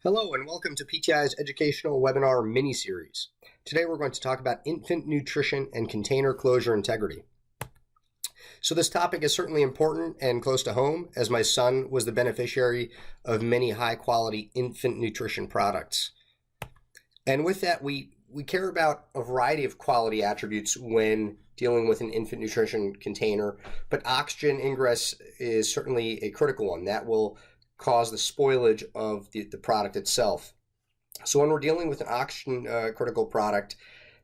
Hello and welcome to PTI's educational webinar mini-series. Today we're going to talk about infant nutrition and container closure integrity. So this topic is certainly important and close to home, as my son was the beneficiary of many high-quality infant nutrition products. And with that, we care about a variety of quality attributes when dealing with an infant nutrition container, but oxygen ingress is certainly a critical one. That will cause the spoilage of the product itself. So when we're dealing with an oxygen critical product,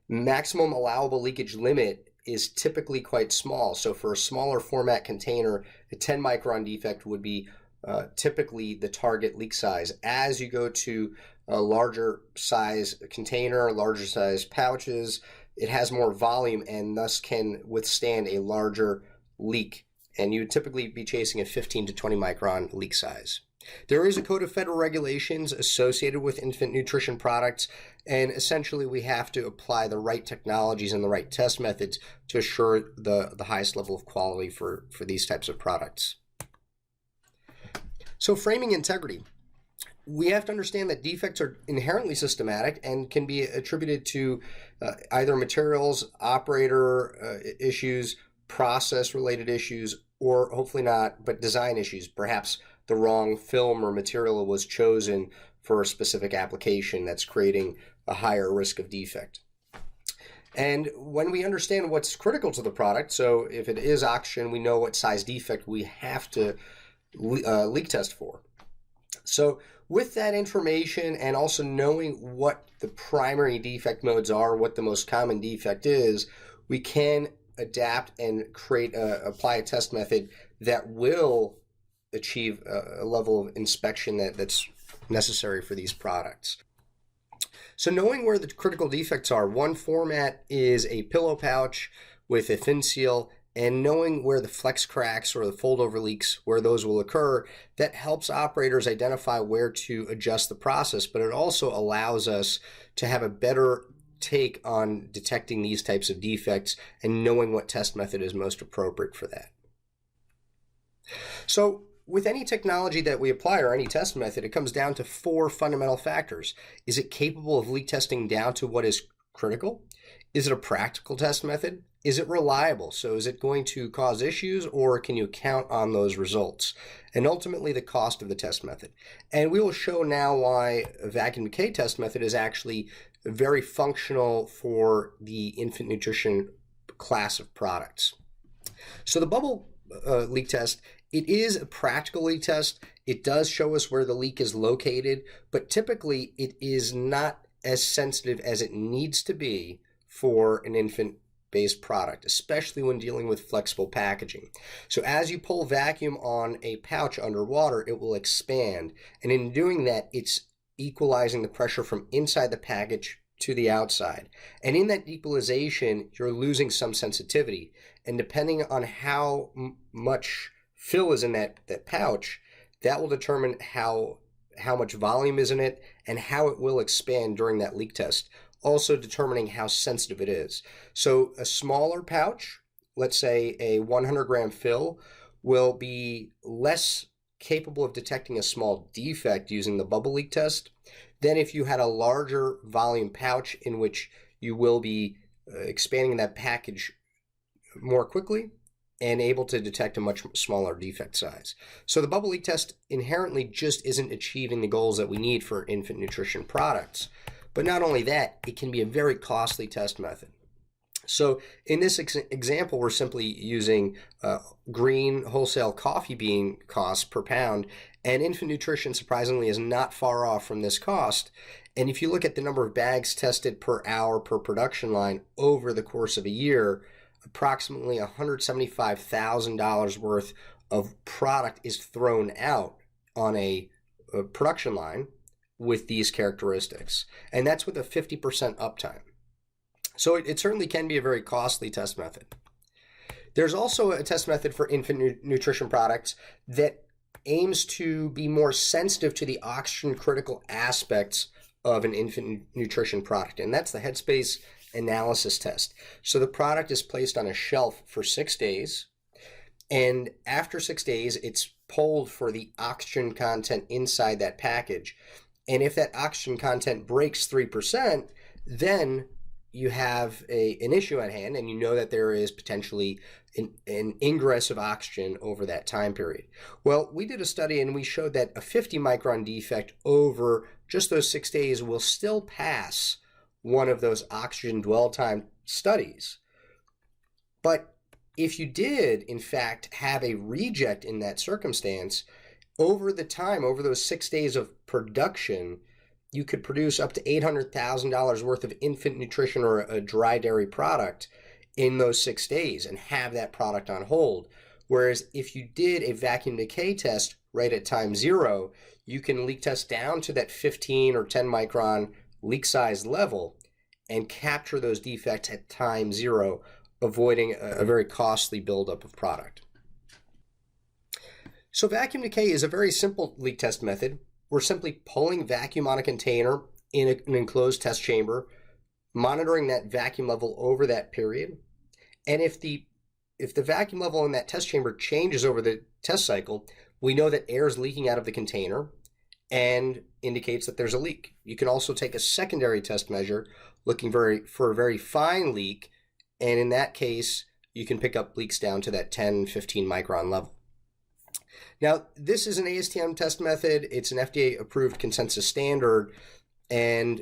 maximum allowable leakage limit is typically quite small. So for a smaller format container, a 10 micron defect would be typically the target leak size. As you go to a larger size container, larger size pouches, it has more volume and thus can withstand a larger leak. And you would typically be chasing a 15 to 20 micron leak size. There is a code of federal regulations associated with infant nutrition products, and essentially we have to apply the right technologies and the right test methods to assure the highest level of quality for these types of products. So framing integrity. We have to understand that defects are inherently systematic and can be attributed to either materials, operator issues, process-related issues, or hopefully not, but design issues. Perhaps the wrong film or material was chosen for a specific application that's creating a higher risk of defect. And when we understand what's critical to the product, so if it is oxygen, we know what size defect we have to leak test for. So with that information and also knowing what the primary defect modes are, what the most common defect is, we can adapt and apply a test method that will achieve a level of inspection that's necessary for these products. So knowing where the critical defects are, one format is a pillow pouch with a thin seal, and knowing where the flex cracks or the fold over leaks, where those will occur, that helps operators identify where to adjust the process, but it also allows us to have a better take on detecting these types of defects and knowing what test method is most appropriate for that. So with any technology that we apply or any test method, it comes down to four fundamental factors. Is it capable of leak testing down to what is critical? Is it a practical test method? Is it reliable? So is it going to cause issues, or can you count on those results? And ultimately the cost of the test method. And we will show now why a vacuum decay test method is actually very functional for the infant nutrition class of products. So the bubble leak test, it is a practical leak test. It does show us where the leak is located, but typically it is not as sensitive as it needs to be for an infant-based product, especially when dealing with flexible packaging. So as you pull vacuum on a pouch underwater, it will expand. And in doing that, it's equalizing the pressure from inside the package to the outside. And in that equalization, you're losing some sensitivity. And depending on how much fill is in that pouch, that will determine how much volume is in it and how it will expand during that leak test, also determining how sensitive it is. So a smaller pouch, let's say a 100 gram fill, will be less capable of detecting a small defect using the bubble leak test than if you had a larger volume pouch in which you will be expanding that package more quickly and able to detect a much smaller defect size. So the bubble leak test inherently just isn't achieving the goals that we need for infant nutrition products. But not only that, it can be a very costly test method. So in this example, we're simply using green wholesale coffee bean costs per pound, and infant nutrition surprisingly is not far off from this cost. And if you look at the number of bags tested per hour per production line over the course of a year, approximately $175,000 worth of product is thrown out on a production line with these characteristics. And that's with a 50% uptime. So it certainly can be a very costly test method. There's also a test method for infant nutrition products that aims to be more sensitive to the oxygen critical aspects of an infant nutrition product, and that's the headspace analysis test. So the product is placed on a shelf for 6 days, and after 6 days, it's polled for the oxygen content inside that package. And if that oxygen content breaks 3%, then you have an issue at hand, and you know that there is potentially an ingress of oxygen over that time period. Well, we did a study and we showed that a 50 micron defect over just those 6 days will still pass one of those oxygen dwell time studies. But if you did, in fact, have a reject in that circumstance, over the time, over those 6 days of production, you could produce up to $800,000 worth of infant nutrition or a dry dairy product in those 6 days and have that product on hold. Whereas if you did a vacuum decay test right at time 0, you can leak test down to that 15 or 10 micron leak size level and capture those defects at time 0, avoiding a very costly buildup of product. So vacuum decay is a very simple leak test method. We're simply pulling vacuum on a container in an enclosed test chamber, monitoring that vacuum level over that period. And if the vacuum level in that test chamber changes over the test cycle, we know that air is leaking out of the container and indicates that there's a leak. You can also take a secondary test measure looking for a very fine leak, and in that case, you can pick up leaks down to that 10, 15 micron level. Now, this is an ASTM test method. It's an FDA-approved consensus standard, and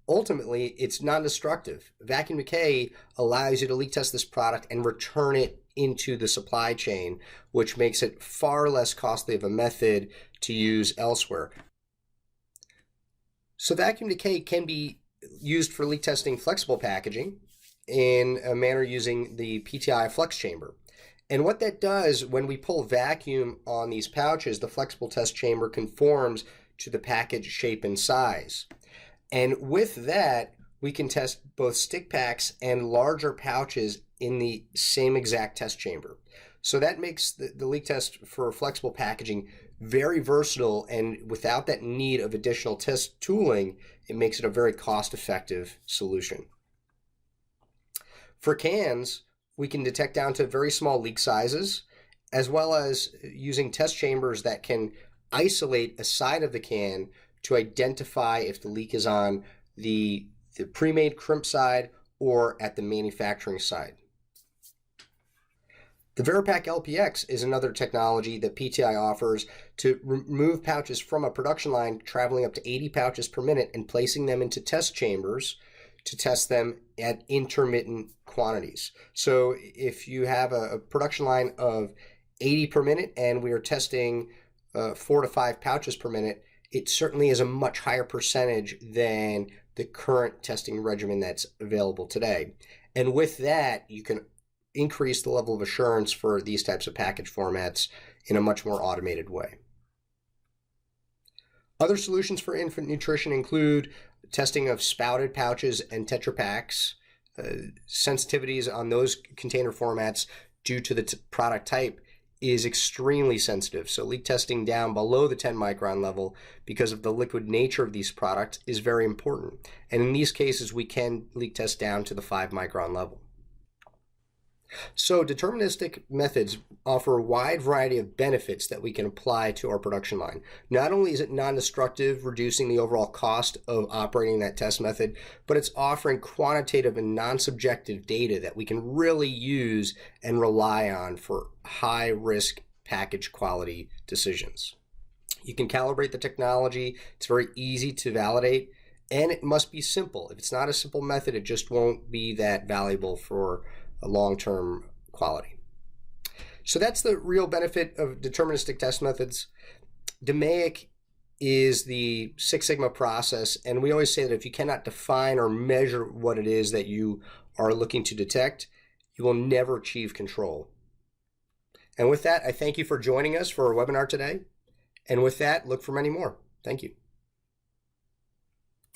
ultimately, it's non-destructive. Vacuum decay allows you to leak test this product and return it into the supply chain, which makes it far less costly of a method to use elsewhere. So vacuum decay can be used for leak testing flexible packaging in a manner using the PTI flux chamber. And what that does, when we pull vacuum on these pouches, the flexible test chamber conforms to the package shape and size. And with that, we can test both stick packs and larger pouches in the same exact test chamber. So that makes the leak test for flexible packaging very versatile, and without that need of additional test tooling, it makes it a very cost-effective solution. For cans, we can detect down to very small leak sizes, as well as using test chambers that can isolate a side of the can to identify if the leak is on the pre-made crimp side or at the manufacturing side. The VeriPac LPX is another technology that PTI offers to remove pouches from a production line traveling up to 80 pouches per minute and placing them into test chambers to test them at intermittent quantities. So if you have a production line of 80 per minute and we are testing 4 to 5 pouches per minute, it certainly is a much higher percentage than the current testing regimen that's available today. And with that, you can increase the level of assurance for these types of package formats in a much more automated way. Other solutions for infant nutrition include testing of spouted pouches and Tetra Paks. Sensitivities on those container formats due to the product type is extremely sensitive. So leak testing down below the 10 micron level because of the liquid nature of these products is very important. And in these cases, we can leak test down to the 5 micron level. So deterministic methods offer a wide variety of benefits that we can apply to our production line. Not only is it non-destructive, reducing the overall cost of operating that test method, but it's offering quantitative and non-subjective data that we can really use and rely on for high-risk package quality decisions. You can calibrate the technology. It's very easy to validate, and it must be simple. If it's not a simple method, it just won't be that valuable for a long-term quality. So that's the real benefit of deterministic test methods. DMAIC is the Six Sigma process, and we always say that if you cannot define or measure what it is that you are looking to detect, you will never achieve control. And with that, I thank you for joining us for our webinar today. And with that, look for many more. Thank you.